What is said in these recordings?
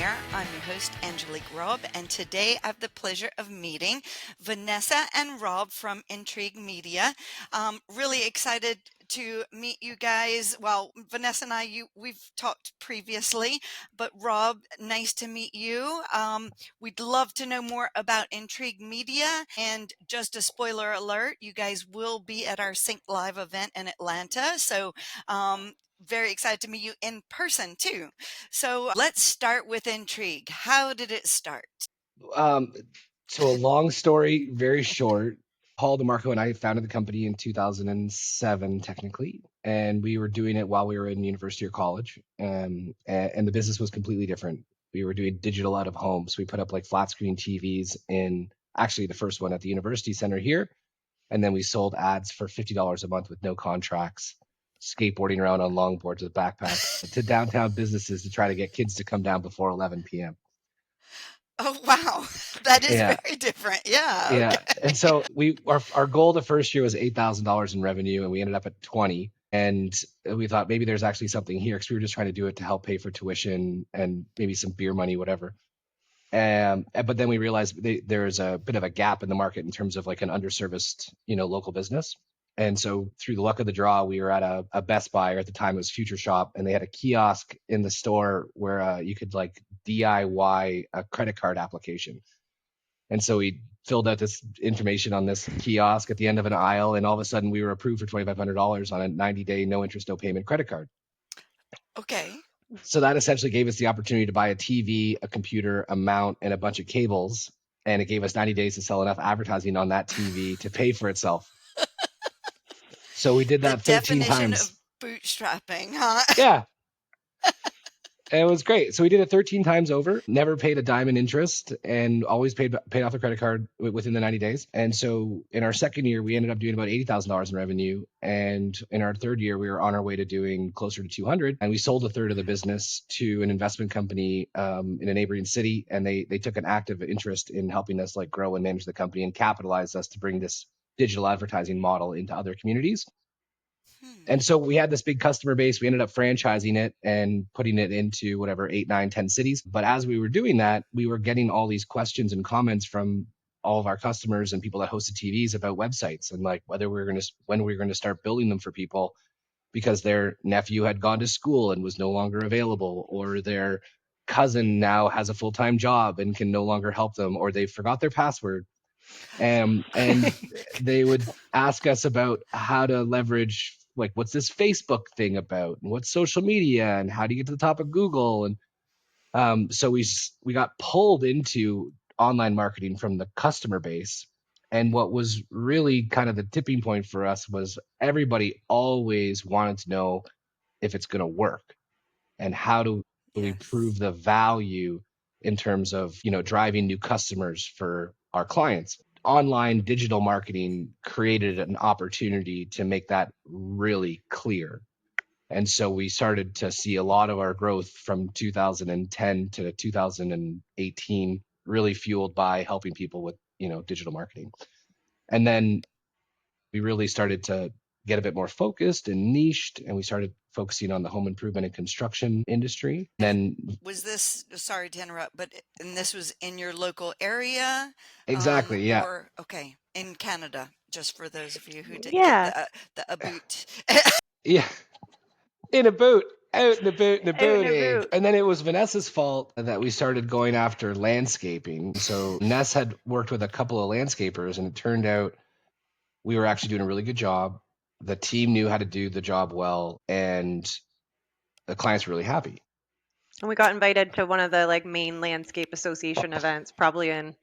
Air. I'm your host, Angelique Robb, and today I have the pleasure of meeting Vanessa and Rob from Intrigue Media. Really excited to meet you guys. Well, Vanessa and we've talked previously, but Rob, nice to meet you. We'd love to know more about Intrigue Media. And just a spoiler alert, you guys will be at our Sync Live event in Atlanta. So, very excited to meet you in person too. So let's start with Intrigue. How did it start? Um, so a long story, very short. Paul DeMarco and I founded the company in 2007, technically, and we were doing it while we were in university or college. And the business was completely different. We were doing digital out of home, so we put up like flat screen TVs in actually the first one at the university center here, and then we sold ads for $50 a month with no contracts, skateboarding around on longboards with backpacks to downtown businesses to try to get kids to come down before 11 p.m. Oh, wow. That is Yeah. very different. Yeah. Yeah. Okay. And so our goal the first year was $8,000 in revenue, and we ended up at 20. And we thought maybe there's actually something here because we were just trying to do it to help pay for tuition and maybe some beer money, whatever. But then we realized there's a bit of a gap in the market in terms of like an underserviced, local business. And so through the luck of the draw, we were at a Best Buy, or at the time it was Future Shop, and they had a kiosk in the store where you could like DIY a credit card application. And so we filled out this information on this kiosk at the end of an aisle, and all of a sudden we were approved for $2,500 on a 90-day, no interest, no payment credit card. Okay. So that essentially gave us the opportunity to buy a TV, a computer, a mount, and a bunch of cables. And it gave us 90 days to sell enough advertising on that TV to pay for itself. So we did The that 13 definition times. of bootstrapping, huh? Yeah, it was great. So we did it 13 times over, never paid a dime in interest, and always paid off the credit card within the 90 days. And so in our second year, we ended up doing about $80,000 in revenue. And in our third year, we were on our way to doing closer to 200. And we sold a third of the business to an investment company in a neighboring city. And they took an active interest in helping us like grow and manage the company and capitalize us to bring this digital advertising model into other communities. Hmm. And so we had this big customer base. We ended up franchising it and putting it into whatever 8, 9, 10 cities. But as we were doing that, we were getting all these questions and comments from all of our customers and people that hosted TVs about websites and like when we were going to start building them for people because their nephew had gone to school and was no longer available, or their cousin now has a full-time job and can no longer help them, or they forgot their password. And they would ask us about how to leverage, like, what's this Facebook thing about, and what's social media, and how do you get to the top of Google. And so we got pulled into online marketing from the customer base. And what was really kind of the tipping point for us was everybody always wanted to know if it's going to work, and how do we Yes. prove the value in terms of driving new customers for our clients. Online digital marketing created an opportunity to make that really clear. And so we started to see a lot of our growth from 2010 to 2018 really fueled by helping people with digital marketing. And then we really started to get a bit more focused and niched, and we started focusing on the home improvement and construction industry. And Then was this, sorry to interrupt, and this was in your local area, exactly, yeah. or okay, in Canada, just for those of you who didn't get Yeah, the boot. Yeah, in a boot, out in a boot, in a out in a booty. boot. And then it was Vanessa's fault that we started going after landscaping. So Ness had worked with a couple of landscapers, and it turned out we were actually doing a really good job. The team knew how to do the job well, and the clients were really happy. And we got invited to one of the like main landscape association events, probably in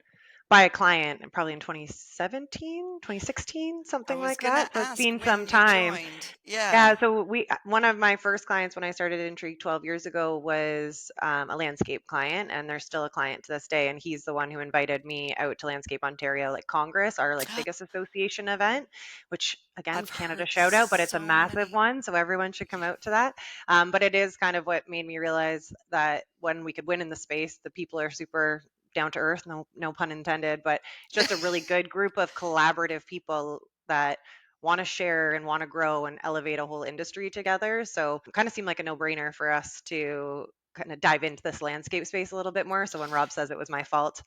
by a client, and probably in 2017, 2016, I something was like gonna that. So it's ask been some when you time. joined. Yeah. Yeah, so one of my first clients when I started Intrigue 12 years ago was a landscape client, and they're still a client to this day. And he's the one who invited me out to Landscape Ontario, like Congress, our like biggest association event, which again, I've Canada heard shout out, but it's a so massive many. one, so everyone should come out to that. But it is kind of what made me realize that when we could win in the space, the people are super down to earth, no pun intended, but just a really good group of collaborative people that want to share and want to grow and elevate a whole industry together. So it kind of seemed like a no-brainer for us to kind of dive into this landscape space a little bit more. So when Rob says it was my fault,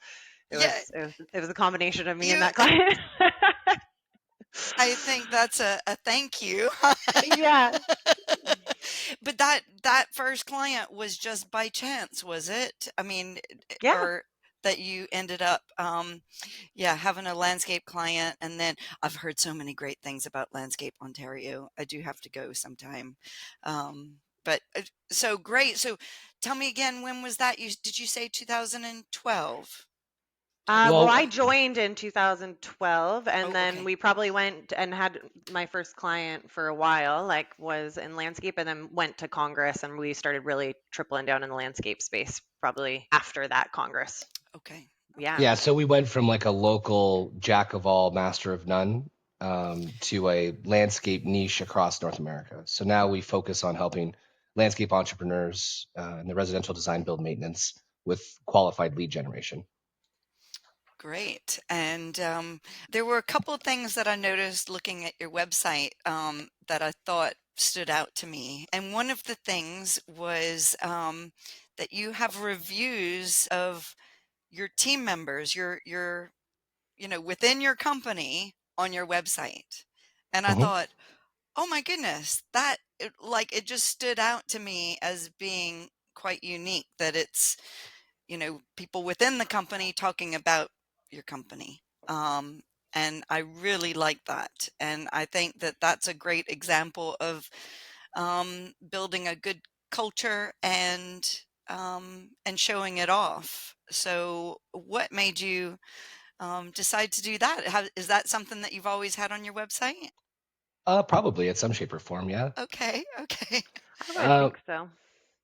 it Yeah, was it was a combination of me and you that client. I think that's a thank you. Yeah. But that first client was just by chance, was it? I mean, Yeah. or that you ended up, yeah, having a landscape client, and then I've heard so many great things about Landscape Ontario. I do have to go sometime. But so great. So tell me again, when was that? Did you say 2012 or Well, Well, I 11? joined in 2012, and Oh, then okay. we probably went and had my first client for a while, like was in landscape, and then went to Congress, and we started really tripling down in the landscape space probably after that Congress. Okay. Yeah. Okay. yeah, so we went from like a local jack of all, master of none, to a landscape niche across North America. So now we focus on helping landscape entrepreneurs in the residential design, build, maintenance with qualified lead generation. Great. And there were a couple of things that I noticed looking at your website that I thought stood out to me. And one of the things was that you have reviews of your team members, within your company on your website. And I Mhm. thought, oh my goodness, it just stood out to me as being quite unique that it's people within the company talking about your company. Um, and I really like that. And I think that that's a great example of building a good culture and showing it off. So, what made you decide to do that? Is that something that you've always had on your website? Probably at some shape or form, yeah. Okay, okay. I would Uh, think so.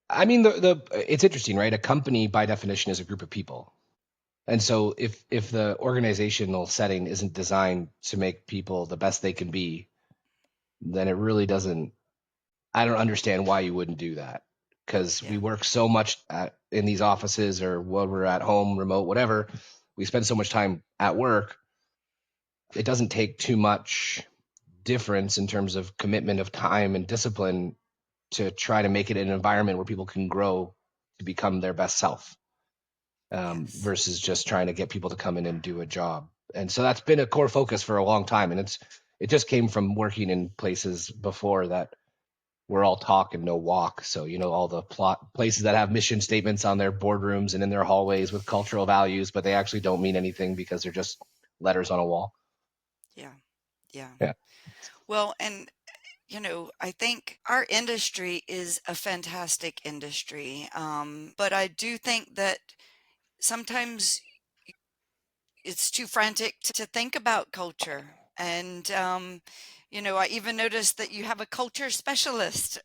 I mean, it's interesting, right? A company by definition is a group of people. And so if the organizational setting isn't designed to make people the best they can be, then it really doesn't. I don't understand why you wouldn't do that, because we Yeah, work so much in these offices or when we're at home, remote, whatever. We spend so much time at work. It doesn't take too much difference in terms of commitment of time and discipline to try to make it an environment where people can grow to become their best self, yes, versus just trying to get people to come in and do a job. And so that's been a core focus for a long time. And it just came from working in places before that we're all talk and no walk. So, all the plot places that have mission statements on their boardrooms and in their hallways with cultural values, but they actually don't mean anything because they're just letters on a wall. yeah, yeah. Yeah. Well, and I think our industry is a fantastic industry, but I do think that sometimes it's too frantic to think about culture. And, I even noticed that you have a culture specialist,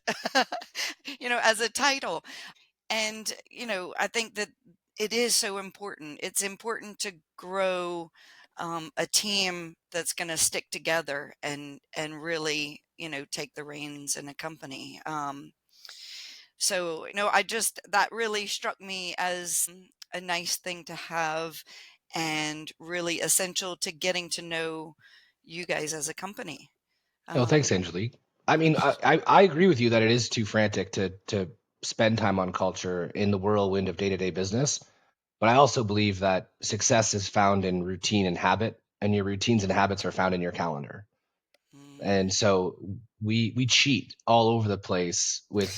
as a title. And, I think that it is so important. It's important to grow a team that's going to stick together and really, take the reins in a company. So, I just that really struck me as a nice thing to have and really essential to getting to know you guys as a company. Oh, thanks, Um, Angelique. I mean, I agree with you that it is too frantic to spend time on culture in the whirlwind of day-to-day business. But I also believe that success is found in routine and habit, and your routines and habits are found in your calendar. mm, And so we cheat all over the place with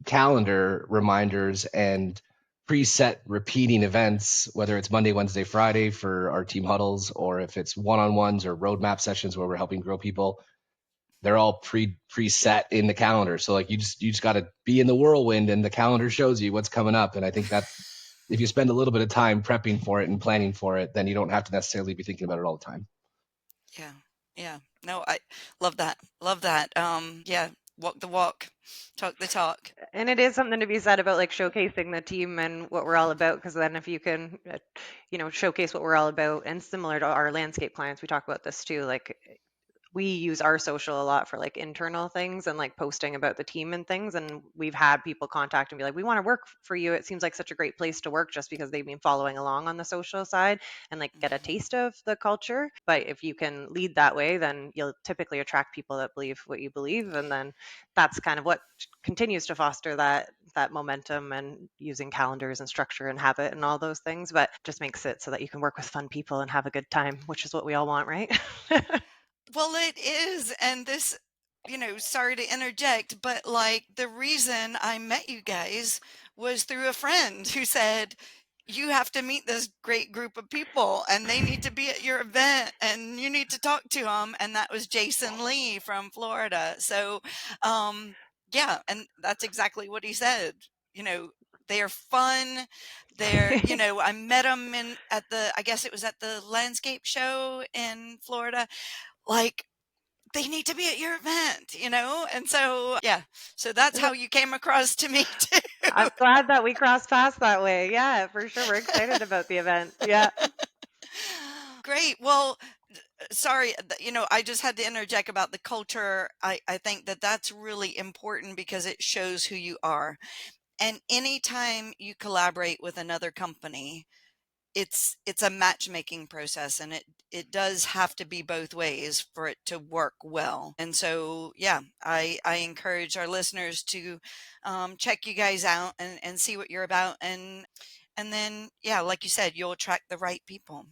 calendar reminders and preset repeating events, whether it's Monday, Wednesday, Friday for our team huddles, or if it's one-on-ones or roadmap sessions where we're helping grow people. They're all preset in the calendar. So like you just got to be in the whirlwind, and the calendar shows you what's coming up. And I think that if you spend a little bit of time prepping for it and planning for it, then you don't have to necessarily be thinking about it all the time. yeah, yeah. No, I love that. Love that. Yeah, walk the walk, talk the talk. And it is something to be said about like showcasing the team and what we're all about, because then if you can showcase what we're all about, and similar to our landscape clients, we talk about this too, like we use our social a lot for like internal things and like posting about the team and things. And we've had people contact and be like, we want to work for you. It seems like such a great place to work, just because they've been following along on the social side and like get a Mhm. taste of the culture. But if you can lead that way, then you'll typically attract people that believe what you believe. And then that's kind of what continues to foster that momentum and using calendars and structure and habit and all those things, but just makes it so that you can work with fun people and have a good time, which is what we all want, right? Well, it is. And this, sorry to interject, but like the reason I met you guys was through a friend who said, you have to meet this great group of people and they need to be at your event and you need to talk to them. And that was Jason Lee from Florida. So, yeah, and that's exactly what he said. You know, they're fun. I met them I guess it was at the landscape show in Florida. Like, they need to be at your event. And so, yeah, so that's how you came across to me I'm too. glad that we crossed paths that way. Yeah, for sure. We're excited about the event. Yeah. Great. Well, sorry, I just had to interject about the culture. I think that that's really important because it shows who you are. And anytime you collaborate with another company, it's a matchmaking process, and it does have to be both ways for it to work well. And so, yeah, I encourage our listeners to check you guys out and see what you're about, and then, yeah, like you said, you'll attract the right people.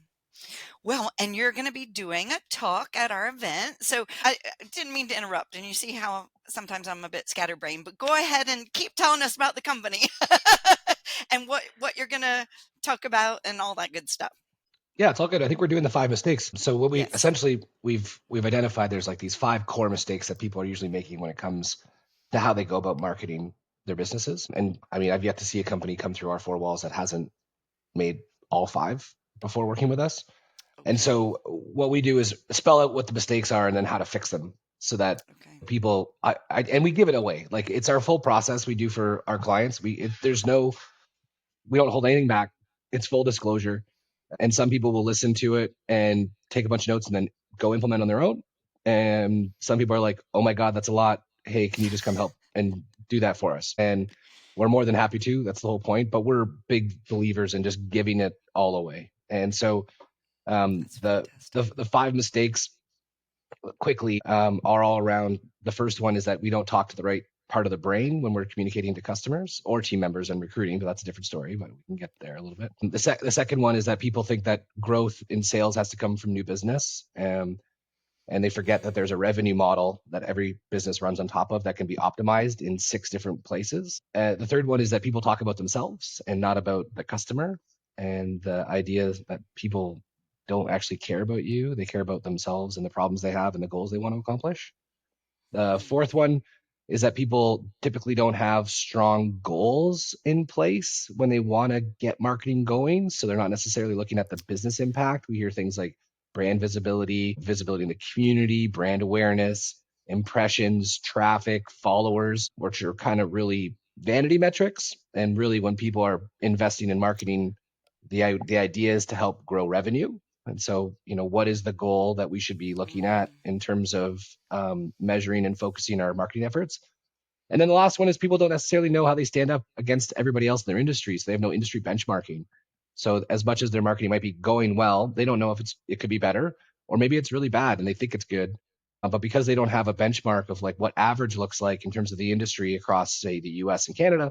Well, and you're going to be doing a talk at our event. So I didn't mean to interrupt. And you see how sometimes I'm a bit scatterbrained, but go ahead and keep telling us about the company and what you're going to talk about and all that good stuff. Yeah, it's all good. I think we're doing the 5 mistakes. So what we Yes. essentially we've identified there's like these 5 core mistakes that people are usually making when it comes to how they go about marketing their businesses. And I mean, I've yet to see a company come through our 4 walls that hasn't made all 5 before working with us. And Okay. so what we do is spell out what the mistakes are and then how to fix them so that Okay. people and we give it away. Like it's our full process we do for our clients. We don't hold anything back. It's full disclosure. And some people will listen to it and take a bunch of notes and then go implement on their own. And some people are like, oh my God, that's a lot. Hey, can you just come help and do that for us? And we're more than happy to. That's the whole point. But we're big believers in just giving it all away. And so That's the, fantastic. the 5 mistakes quickly are all around. The first one is that we don't talk to the right part of the brain when we're communicating to customers or team members and recruiting, but that's a different story, but we can get there a little bit. The second one is that people think that growth in sales has to come from new business. And they forget that there's a revenue model that every business runs on top of that can be optimized in 6 different places. The third one is that people talk about themselves and not about the customer. And the idea is that people don't actually care about you. They care about themselves and the problems they have and the goals they want to accomplish. The Mm. fourth one is that people typically don't have strong goals in place when they want to get marketing going. So they're not necessarily looking at the business impact. We hear things like brand visibility, visibility in the community, brand awareness, impressions, traffic, followers, which are kind of really vanity metrics. And really, when people are investing in marketing, the idea is to help grow revenue. And so, what is the goal that we should be looking at Mm. in terms of measuring and focusing our marketing efforts? And then the last one is people don't necessarily know how they stand up against everybody else in their industry. So they have no industry benchmarking. So as much as their marketing might be going well, they don't know if it could be better, or maybe it's really bad and they think it's good. But because they don't have a benchmark of like what average looks like in terms of the industry across, say, the US and Canada,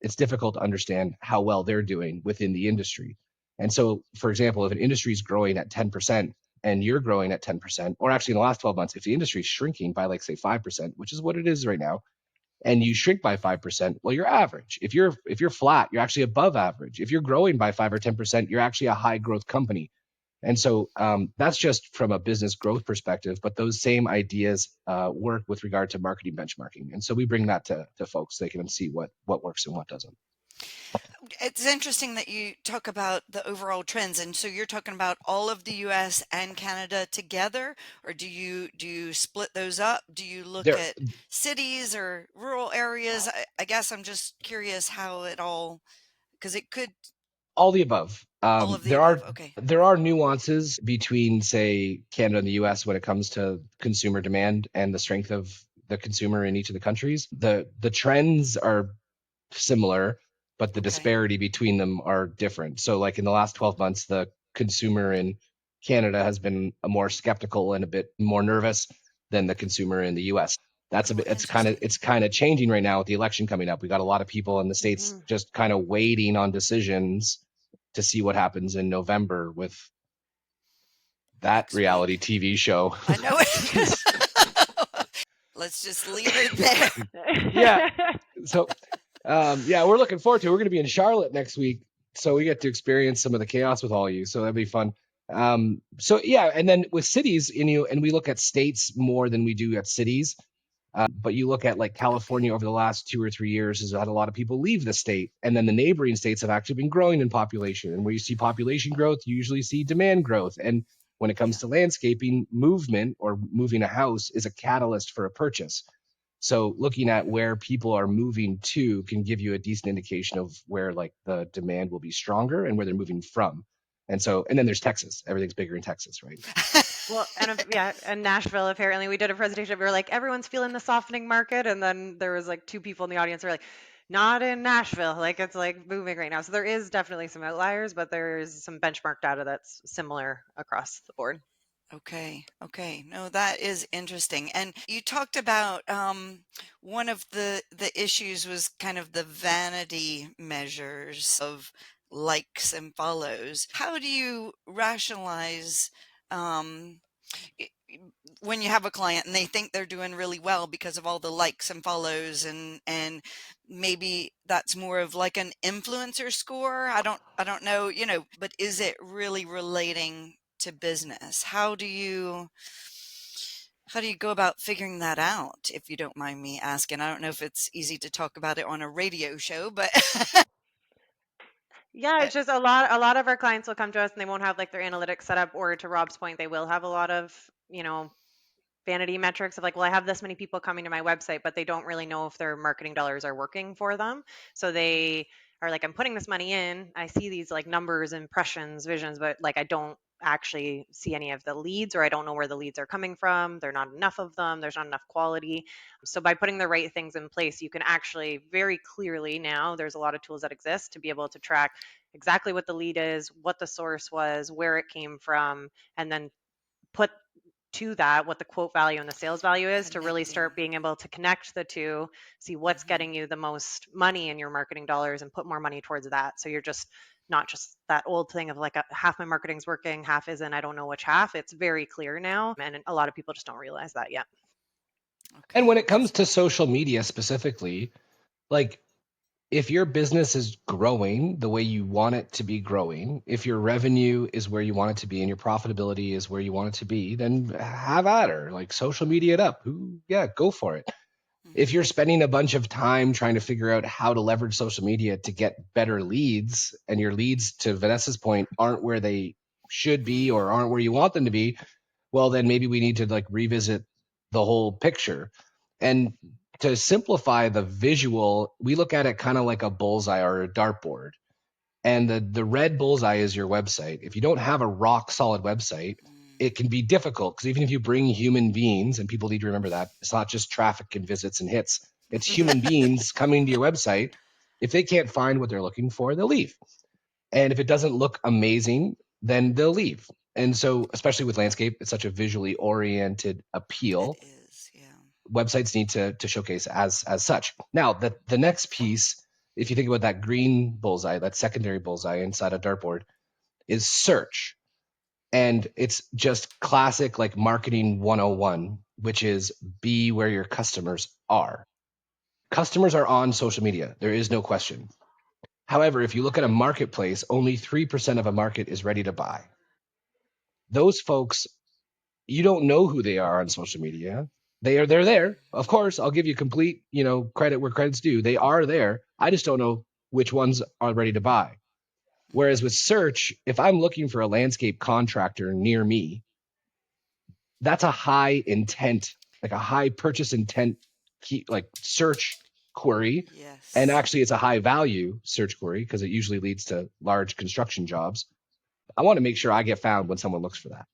it's difficult to understand how well they're doing within the industry. And so, for example, if an industry is growing at 10% and you're growing at 10%, or actually in the last 12 months, if the industry is shrinking by like say 5%, which is what it is right now, and you shrink by 5%, well, you're average. If you're flat, you're actually above average. If you're growing by 5 or 10%, you're actually a high growth company. And so that's just from a business growth perspective, but those same ideas work with regard to marketing benchmarking. And so we bring that to folks so they can see what works and what doesn't. It's interesting that you talk about the overall trends, and so you're talking about all of the US and Canada together, or do you split those up? Do you look They're at cities or rural areas? I guess I'm just curious how it all, because it could all the above. all of the There above. are Okay. there are nuances between, say, Canada and the U.S. when it comes to consumer demand and the strength of the consumer in each of the countries. The trends are similar, but the Okay. disparity between them are different. So, like in the last 12 months, the consumer in Canada has been more skeptical and a bit more nervous than the consumer in the U.S. That's a Oh, bit, interesting. it's kind of changing right now with the election coming up. We got a lot of people in the States Mm-hmm. just kind of waiting on decisions to see what happens in November with that Next reality week. TV show. I know it. Let's just leave it there. Yeah. So, yeah, we're looking forward to it. We're going to be in Charlotte next week. So we get to experience some of the chaos with all of you. So that'd be fun. So yeah. And then with cities, and we look at states more than we do at cities. But you look at like California Okay. over the last 2 or 3 years has had a lot of people leave the state, and then the neighboring states have actually been growing in population. And where you see population growth, you usually see demand growth. And when it comes Yeah. to landscaping, movement or moving a house is a catalyst for a purchase. So looking at Mhm. where people are moving to can give you a decent indication of where like the demand will be stronger and where they're moving from. And so, and then there's Texas. Everything's bigger in Texas, right? Well, and yeah, and Nashville, apparently we did a presentation. We were like, everyone's feeling the softening market, and then there was like two people in the audience who were like, not in Nashville, like it's like booming right now. So there is definitely some outliers, but there's some benchmark data that's similar across the board. Okay, okay. No, that is interesting. And you talked about one of the issues was kind of the vanity measures of likes and follows. How do you rationalize um, i- i- when you have a client and they think they're doing really well because of all the likes and follows and maybe that's more of like an influencer score. I don't know, but is it really relating to business? How do you go about figuring that out, if you don't mind me asking? I don't know if it's easy to talk about it on a radio show, but Yeah, it's just a lot of our clients will come to us and they won't have like their analytics set up, or to Rob's point, they will have a lot of, vanity metrics of like, well, I have this many people coming to my website, but they don't really know if their marketing dollars are working for them. So they are like, I'm putting this money in. I see these like numbers, impressions, visions, but like I don't actually see any of the leads, or I don't know where the leads are coming from. There're not enough of them. There's not enough quality. So by putting the right things in place, you can actually very clearly, now there's a lot of tools that exist to be able to track exactly what the lead is, what the source was, where it came from, and then put to that what the quote value and the sales value is, to really connecting. start being able to connect the two, see what's Hmm. getting you the most money in your marketing dollars, and put more money towards that. So you're just not just that old thing of like, half my marketing's working, half isn't, I don't know which half. It's very clear now, and a lot of people just don't realize that yet. And when Okay, it comes that's to social media specifically, like if your business is growing the way you want it to be growing, if your revenue is where you want it to be and your profitability is where you want it to be, then have at her. Like social media it up. Yeah, go for it. If you're hmm spending a bunch of time trying to figure out how to leverage social media to get better leads, and your leads, to Vanessa's point, aren't where they should be or mm, aren't where you want them to be, well, then maybe we need to like revisit the whole picture. And to simplify the visual, we look at it kind of like a bullseye or a dartboard. And the red bullseye is your website. If you don't have a rock solid website, mm. it can be difficult because even if you bring human beings, and people need to remember that it's not just traffic and visits and hits, it's human beings coming to your website. If they can't find what they're looking for, they'll leave. And if it doesn't look amazing, then they'll leave. And so, especially with landscape, it's such a visually oriented It appeal. is, yeah. Websites need to showcase as such. Now, the next piece, if you think about that green bullseye, that secondary bullseye inside a dartboard, is search. And it's just classic like marketing 101, which is be where your customers are. Customers are on social media. There is no question. However, if you look at a marketplace, only 3% of a market is ready to buy. Those folks, you don't know who they are on social media. They're there. Of course, I'll give you complete, credit where credit's due. They are there. I just don't know which ones are ready to buy. Whereas with Hmm. search, if I'm looking for a landscape contractor near me, that's a high intent, like a high purchase intent key, like search query. And Yes. actually it's a high value search query because it usually leads to large construction jobs. I want to make sure I get found when someone looks for that.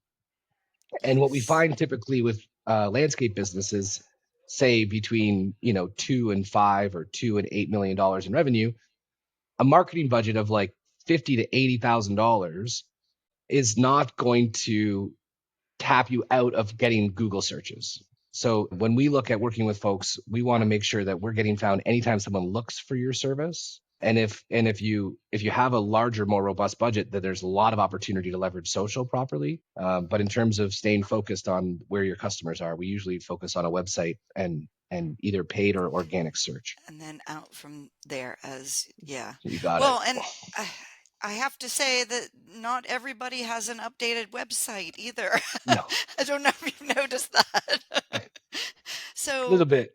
And what we Yes. find typically with landscape businesses, say between 2 and 5 or $2 and $8 million in revenue, a marketing budget of like 50 to $80,000 is not going to tap you out of getting Google searches. So when we look at working with folks, we want to make sure that we're getting found anytime someone looks for your service. And if you have a larger, more robust budget, that there's a lot of opportunity to leverage social properly. But in terms of staying focused on where your customers are, we usually focus on a website and either paid or organic search. And then out from there as, yeah. You got it. Well, and I, I have to say that not everybody has an updated website either. No, I don't know if you've noticed that. a So, little bit.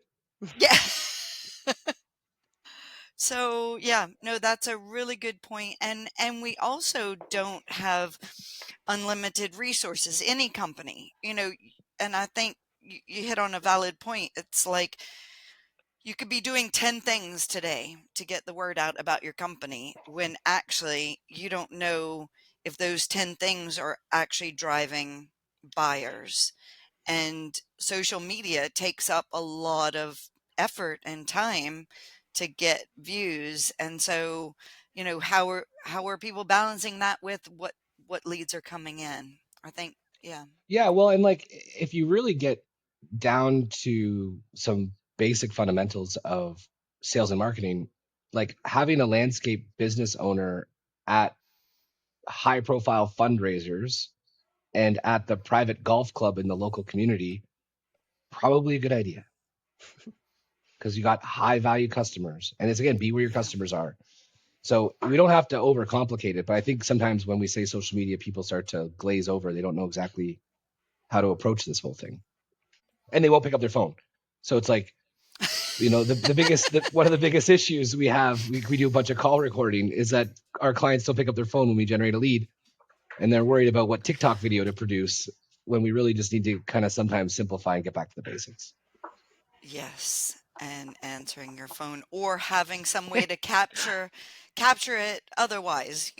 yeah. So, yeah, no, that's a really good point. And we also don't have unlimited resources, any company, and I think you hit on a valid point. It's like you could be doing 10 things today to get the word out about your company when actually you don't know if those 10 things are actually driving buyers. And social media takes up a lot of effort and time to get views. And so, how are people balancing that with what leads are coming in? I think, yeah. Yeah, well, and like if you really get down to some basic fundamentals of sales and marketing, like having a landscape business owner at high profile fundraisers and at the private golf club in the local community, probably a good idea because you got high value customers. And it's again, be where your Yeah. customers are. So we don't have to overcomplicate it, but I think sometimes when we say social media, people start to glaze over. They don't know exactly how to approach this whole thing, and they won't pick up their phone. So it's like, one of the biggest issues we have, we do a bunch of call recording, is that our clients don't pick up their phone when we generate a lead, and they're worried about what TikTok video to produce when we really just need to kind of sometimes simplify and get back to the basics. Yes, and answering your phone or having some way to capture it otherwise.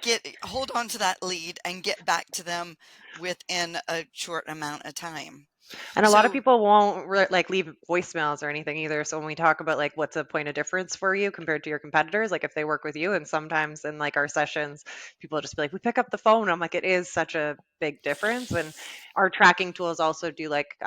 Get hold on to that lead and get back to them within a short amount of time. And a lot of So, people won't like leave voicemails or anything either. So when we talk about like what's a point of difference for you compared to your competitors, like if they work with you, and sometimes in like our sessions, people just be like, "We pick up the phone." I'm like, it is such a big difference. And our tracking tools also do like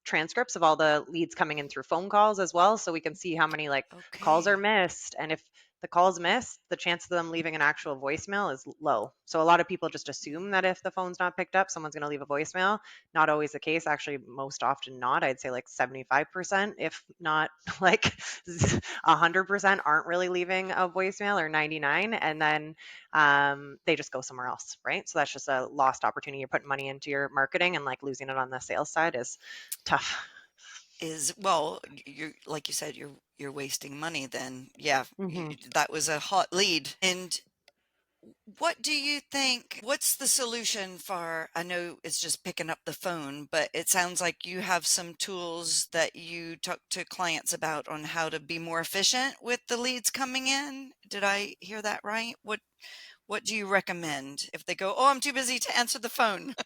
transcripts of all the leads coming in through phone calls as well, so we can see how many like calls are okay. missed, and if the call's missed, the chance of them leaving an actual voicemail is low. So a lot of people just assume that if the phone's not picked up, someone's going to leave a voicemail. Not always the case, actually, most often not. I'd say like 75%, if not like 100%, aren't really leaving a voicemail, or 99, and then they just go somewhere else, right? So that's just a lost opportunity. You're putting money into your marketing, and like losing it on the sales side is tough. Is well, you're like you said, you're wasting money then. Yeah, Hmm. that was a hot lead. And what do you think? What's the solution for? I know it's just picking up the phone, but it sounds like you have some tools that you talk to clients about on how to be more efficient with the leads coming in. Did I hear that right? What do you recommend if they go, "Oh, I'm too busy to answer the phone"?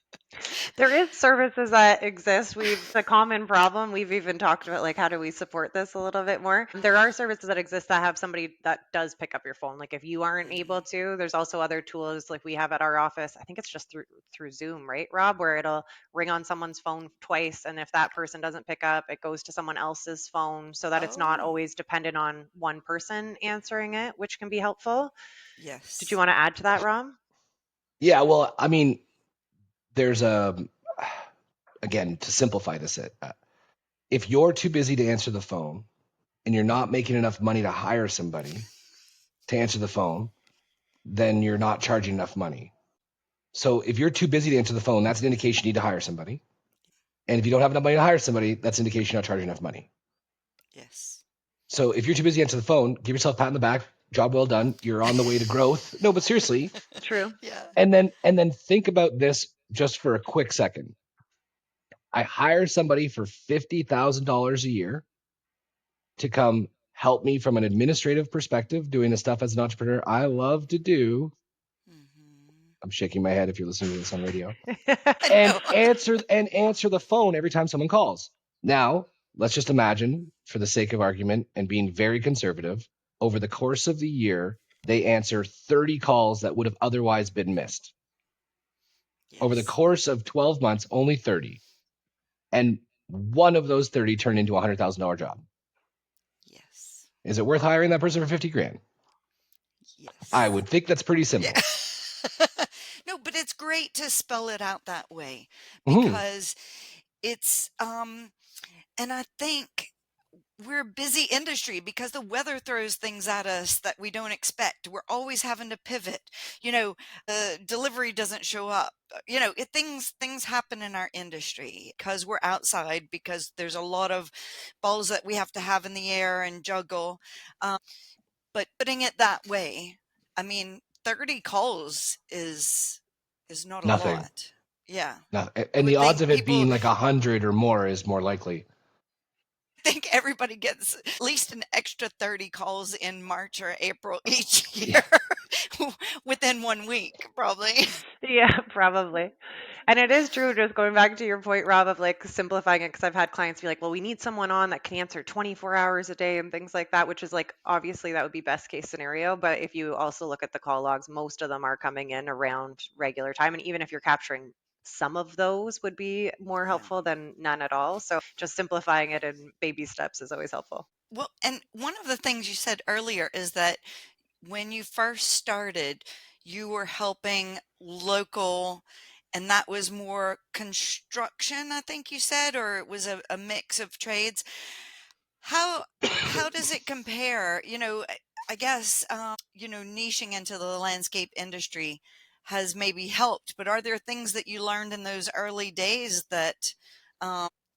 There is services that exist. We've a common problem. We've even talked about like how do we support this a little bit more. There are services that exist that have somebody that does pick up your phone. Like if you aren't able Mhm. to, there's also other tools like we have at our office. I think it's just through Zoom, right, Rob, where it'll ring on someone's phone twice, and if that person doesn't pick up, it goes to someone else's phone, so that it's not Oh, always dependent on one person answering it, which can be helpful. Did you yes. want to add to that, Rob? Yeah, well, I mean, there's again, to simplify this, if you're too busy to answer the phone and you're not making enough money to hire somebody to answer the phone, then you're not charging enough money. So if you're too busy to answer the phone, that's an indication you need to hire somebody. And if you don't have enough money to hire somebody, that's an indication you're not charging enough money. Yes. So if you're too busy to answer the phone, give yourself a pat on the back. Job well done. You're on the way to growth. No, but seriously. True. Yeah. And then think about this just for a quick second. I hire somebody for $50,000 a year to come help me from an administrative perspective, doing the stuff as an entrepreneur I love to do. Hmm. I'm shaking my head if you're listening to this on radio. I And know. answer the phone every time someone calls. Now, let's just imagine, for the sake of argument and being very conservative, over the course of the year, they answer 30 calls that would have otherwise been missed. Over the Yes. course of 12 months, only 30. And one of those 30 turned into a $100,000 job. Yes. Is it worth hiring that person for 50 grand? I Yes. would think that's pretty Yeah. simple. No, but it's great to spell it out that way Mhm. because it's and I think we're a busy industry because the weather throws things at us that we don't expect. We're always having to pivot. Delivery doesn't show up. Things happen in our industry because we're outside because there's a lot of balls that we have to have in the air and juggle. But putting it that way, I mean, 30 calls is not a Nothing. lot. Yeah. I And the would odds think of it people being like 100 or more is more likely. think everybody gets at least an extra 30 calls in March or April each Yeah. year within 1 week, probably. Yeah, probably. And it is true, just going back to your point, Rob, of like simplifying it, because I've had clients be like, well, we need someone on that can answer 24 hours a day and things like that, which is like, obviously, that would be best case scenario. But if you also look at the call logs, most of them are coming in around regular time. And even if you're capturing some of those, would be more Yeah. helpful than none at all. So just simplifying it in baby steps is always helpful. Well, and one of the things you said earlier is that when you first started, you were helping local, and that was more construction, I think you said, or it was a mix of trades. How how does it compare? I guess niching into the landscape industry has maybe helped, but are there things that you learned in those early days that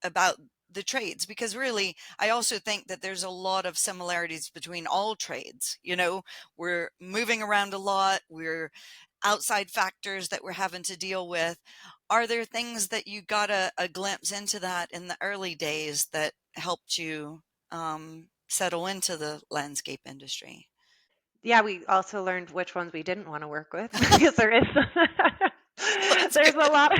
about the trades? Because really, I also think that there's a lot of similarities between all trades. We're moving around a lot, we're outside factors that we're having to deal with. Are there things that you got a glimpse into that in the early days that helped you settle into the landscape industry? Yeah, we also learned which ones we didn't want to work with because there is That's there's a good. lot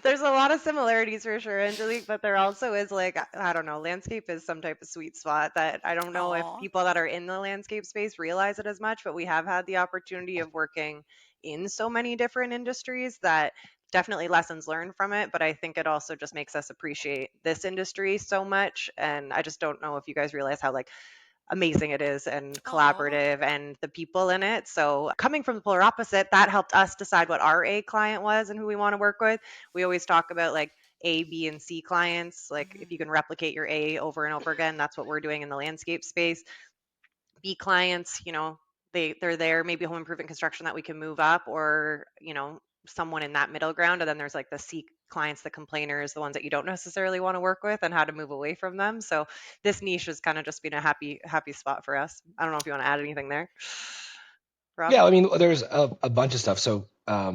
there's a lot of similarities for sure, Angelique, but there also is like I don't know, landscape is some type of sweet spot that I don't know if Oh, people that are in the landscape space realize it as much, but we have had the opportunity of working in so many different industries that definitely lessons learned from it, but I think it also just makes us appreciate this industry so much. And I just don't know if you guys realize how like amazing it is and oh, collaborative and the people in it. So coming from the polar opposite, that helped us decide what our A client was and who we want to work with. We always talk about like A, B, and C clients. Like if you mhm. can replicate your A over and over again, that's what we're doing in the landscape space. B clients, they're there, maybe home improvement construction that we can move up, or someone in that middle ground. And then there's like the C clients, the complainers, the ones that you don't necessarily want to work with, and how to move away from them. So this niche has kind of just been a happy spot for us. I don't know if you want to add anything there, Rob. Yeah, I mean, there's a bunch of stuff. So,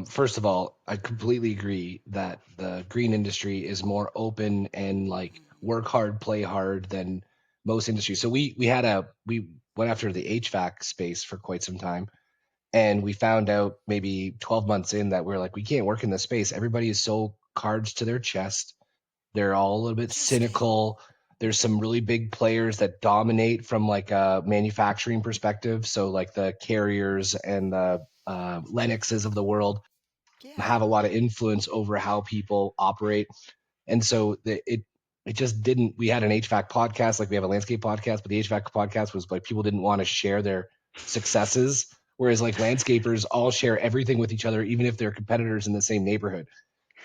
first of all, I completely agree that the green industry is more open and like Mhm. work hard, play hard than most industries. So we went after the HVAC space for quite some time, and we found out maybe 12 months in that we're like, we can't work in this space. Everybody is so cards to their chest. They're all a little bit Interesting. cynical. There's some really big players that dominate from like a manufacturing perspective. So like the Carriers and the Lennoxes of the world Yeah. have a lot of influence over how people operate. And so it just didn't. We had an HVAC podcast, like we have a landscape podcast, but the HVAC podcast was like people didn't want to share their successes, whereas like landscapers all share everything with each other, even if they're competitors in the same neighborhood.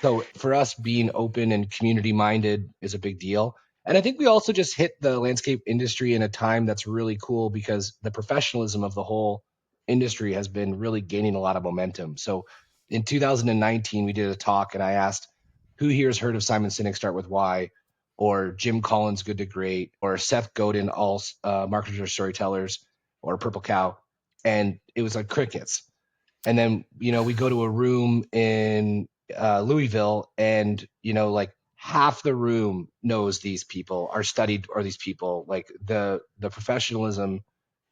So for us, being open and community minded is a big deal. And I think we also just hit the landscape industry in a time that's really cool because the professionalism of the whole industry has been really gaining a lot of momentum. So in 2019, we did a talk and I asked, who here has heard of Simon Sinek Start With Why, or Jim Collins Good to Great, or Seth Godin, all marketers or storytellers, or Purple Cow? And it was like crickets. And then we go to a room in Louisville, and like half the room knows these people, are studied, or these people. Like the professionalism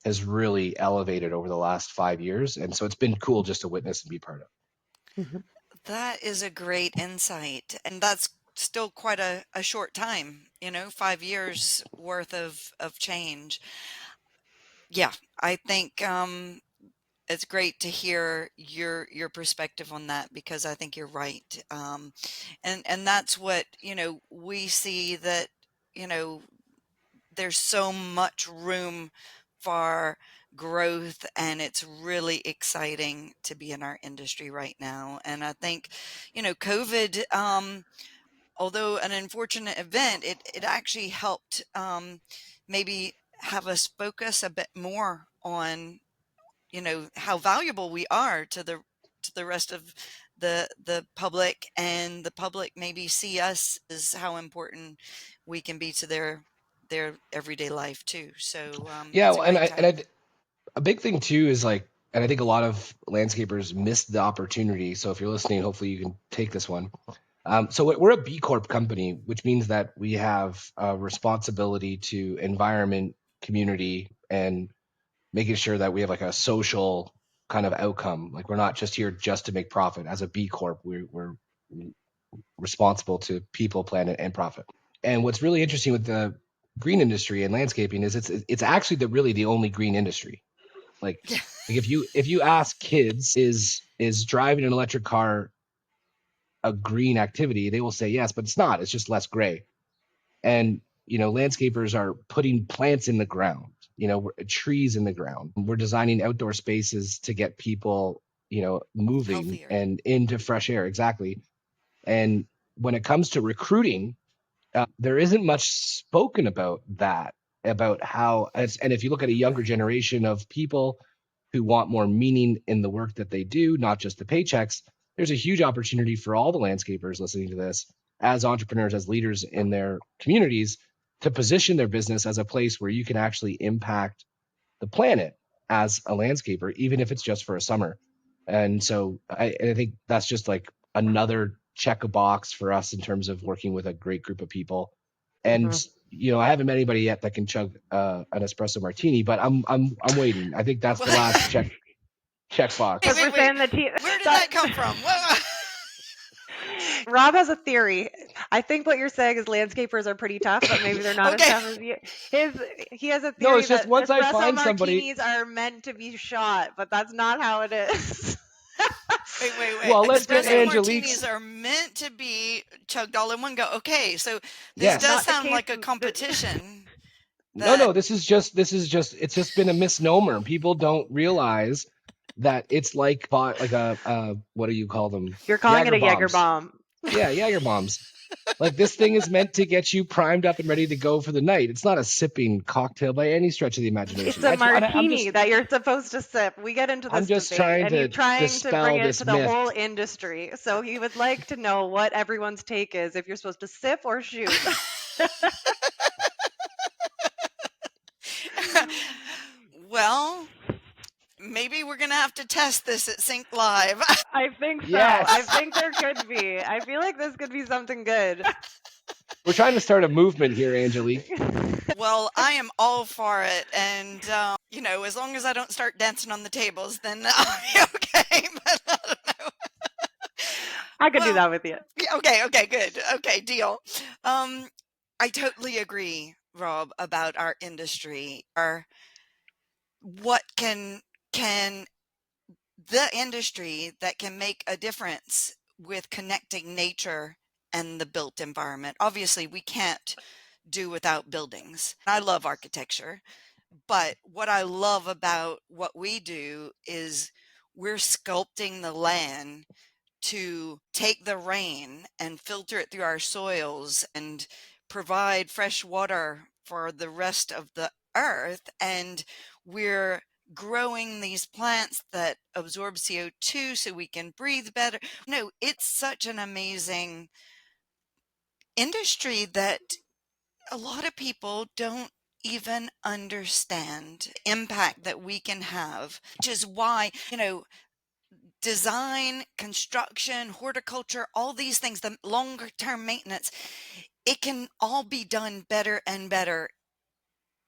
has really elevated over the last 5 years, and so it's been cool just to witness and be part of. Mhm. That is a great insight. And that's still quite a short time, 5 years worth of change. Yeah, I think it's great to hear your perspective on that, because I think you're right. And that's what, we see that, there's so much room for growth, and it's really exciting to be in our industry right now. And I think, COVID, although an unfortunate event, it actually helped, maybe have us focus a bit more on, how valuable we are to the rest of the public, and the public maybe see us as how important we can be to their everyday life too. So Yeah, it's a well, and great I and time. I, a big thing too is like, and I think a lot of landscapers missed the opportunity. So if you're listening, hopefully you can take this one. So we're a B Corp company, which means that we have a responsibility to environment, community, and making sure that we have like a social kind of outcome. Like we're not just here just to make profit. As a B Corp, we're responsible to people, planet, and profit. And what's really interesting with the green industry and landscaping is it's actually really the only green industry. Like Yeah. like if you ask kids, is driving an electric car a green activity, they will say yes, but it's not. It's just less gray. And landscapers are putting plants in the ground, trees in the ground. We're designing outdoor spaces to get people, moving Healthier. and into fresh air. Exactly. And when it comes to recruiting, there isn't much spoken about that, about how, and if you look at a younger Right. generation of people who want more meaning in the work that they do, not just the paychecks, there's a huge opportunity for all the landscapers listening to this, as entrepreneurs, as leaders in their communities, to position their business as a place where you can actually impact the planet as a landscaper, even if it's just for a summer. And so I think that's just like another check a box for us in terms of working with a great group of people. And Hmm. I haven't met anybody yet that can chug an espresso martini, but I'm waiting. I think that's the last check Wait, Because box. we're wait, wait. saying the tea Where did that that come from? What? Rob has a theory. I think what you're saying is landscapers are pretty tough, but maybe they're not as Okay. tough as you. His He has a No, theory it's just that once I espresso find somebody. martinis are meant to be shot, but that's not how it is. Wait, wait, wait. Well, let's get Espresso Angelique's. martinis are meant to be chugged all in one go. Okay, so this That's does Yes. not the sound case. like a competition No, that no, this is just it's just been a misnomer. People don't realize that it's like a what do you call them? You're calling it Jager a Jaeger bombs. bomb. Yeah, Jager bombs. Like this thing is meant to get you primed up and ready to go for the night. It's not a sipping cocktail by any stretch of the It's imagination. a That's why martini that you're supposed to sip. We get into I'm this just debate, trying and he's to trying to bring dispel it this to the myth. whole industry. So he would like to know what everyone's take is, if you're supposed to sip or shoot. well, maybe we're gonna have to test this at Sync Live. I think so. I Yes. think there could be. I feel like this could be something good. We're trying to start a movement here, Angelique. Well, I am all for it, and as long as I don't start dancing on the tables, then I'll be okay. But I don't know. I could do Well, that with you. yeah, okay, okay, good, okay, deal. I totally agree, Rob, about our industry. Our what can the industry that can make a difference with connecting nature and the built environment. Obviously, we can't do without buildings. I love architecture, but what I love about what we do is we're sculpting the land to take the rain and filter it through our soils and provide fresh water for the rest of the earth. And we're growing these plants that absorb CO2 so we can breathe better. No, it's such an amazing industry that a lot of people don't even understand the impact that we can have, which is why, design, construction, horticulture, all these things, the longer term maintenance, it can all be done better and better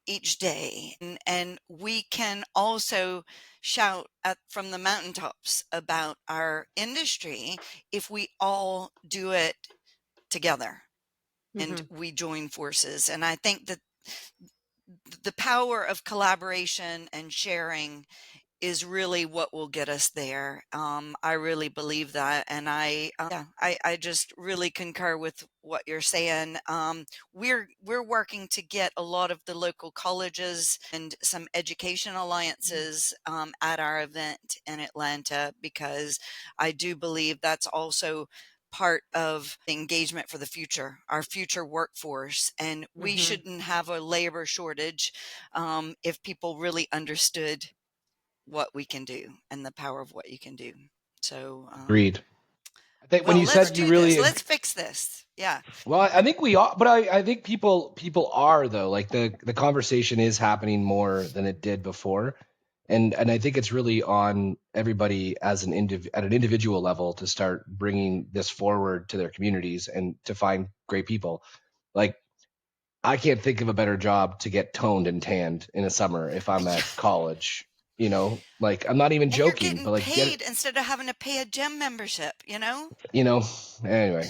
each day. And we can also shout from the mountaintops about our industry if we all do it together and Hmm. we join forces. And I think that the power of collaboration and sharing is really what will get us there. I really believe that, and I just really concur with what you're saying. We're working to get a lot of the local colleges and some education alliances at our event in Atlanta, because I do believe that's also part of the engagement for the future, our future workforce. And we shouldn't have a labor shortage if people really understood what we can do and the power of what you can do. So, Agreed. I think when well, you let's said you do this. really, Let's fix this. Yeah. well, I think we are, but I think people are though. Like the conversation is happening more than it did before, and I think it's really on everybody as at an individual level to start bringing this forward to their communities and to find great people. Like I can't think of a better job to get toned and tanned in the summer if I'm Yeah. at college. Like I'm not even And you're joking, getting but like get it, paid instead of having to pay a gym membership, you know? you know. Anyway,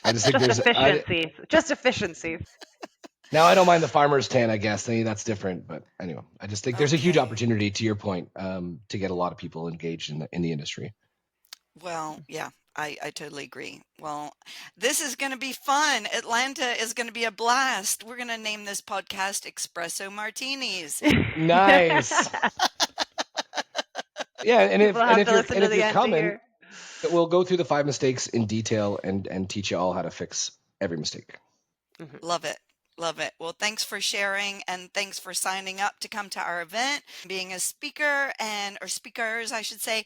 I just think Just there's efficiencies. Just efficiencies. now I don't mind the farmer's tan, I guess. That's different, but anyway, I just think there's a huge Okay. opportunity to your point to get a lot of people engaged in the industry. Well, yeah, I totally agree. Well, this is going to be fun. Atlanta is going to be a blast. We're going to name this podcast Espresso Martinis. Nice. Yeah, and People have to listen to if the you're end to coming, hear. we'll go through the 5 mistakes in detail and teach you all how to fix every mistake. Love it. Love it. Well, thanks for sharing, and thanks for signing up to come to our event, being a speaker or speakers, I should say.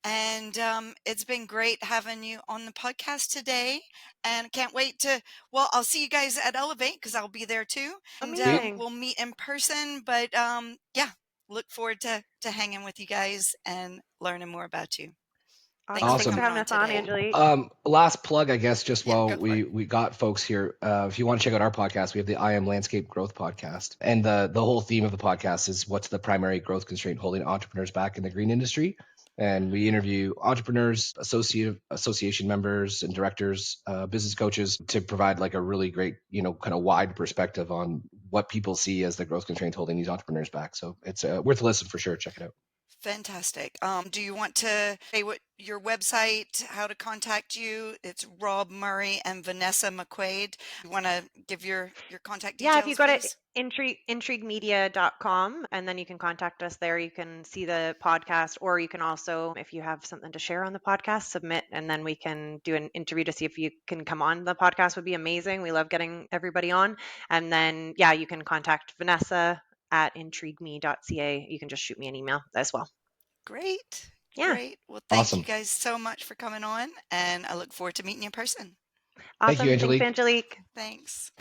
And it's been great having you on the podcast today. And can't wait well, I'll see you guys at Elevate because I'll be there too. And Sweet. Amazing. we'll meet in person. But yeah, look forward to hanging with you guys and learning more about you. Thanks Awesome. for Thanks for Awesome. coming having on us on, today. Angelique. Last plug, I guess, just Yeah, while go for it. we got folks here. If you want to check out our podcast, we have the I Am Landscape Growth podcast, and the whole theme of the podcast is what's the primary growth constraint holding entrepreneurs back in the green industry. And we interview entrepreneurs, association members, and directors, business coaches to provide like a really great, kind of wide perspective on what people see as the growth constraint holding these entrepreneurs back. So it's worth a listen for sure. Check it out. Fantastic. Do you want to say what your website, how to contact you? It's Rob Murray and Vanessa McQuade. You want to give your contact Yeah, if you details, go to please? intriguemedia.com and then you can contact us there. You can see the podcast, or you can also, if you have something to share on the podcast, submit, and then we can do an interview to see if you can come on the podcast. Would be amazing. We love getting everybody on. And then, yeah, you can contact Vanessa at intrigueme.ca. You can just shoot me an email as well. Great. Yeah. Great. Well, thank you Awesome. guys so much for coming on, and I look forward to meeting you in person. Thank you, Awesome. Thanks, Angelique. Angelique. Thanks.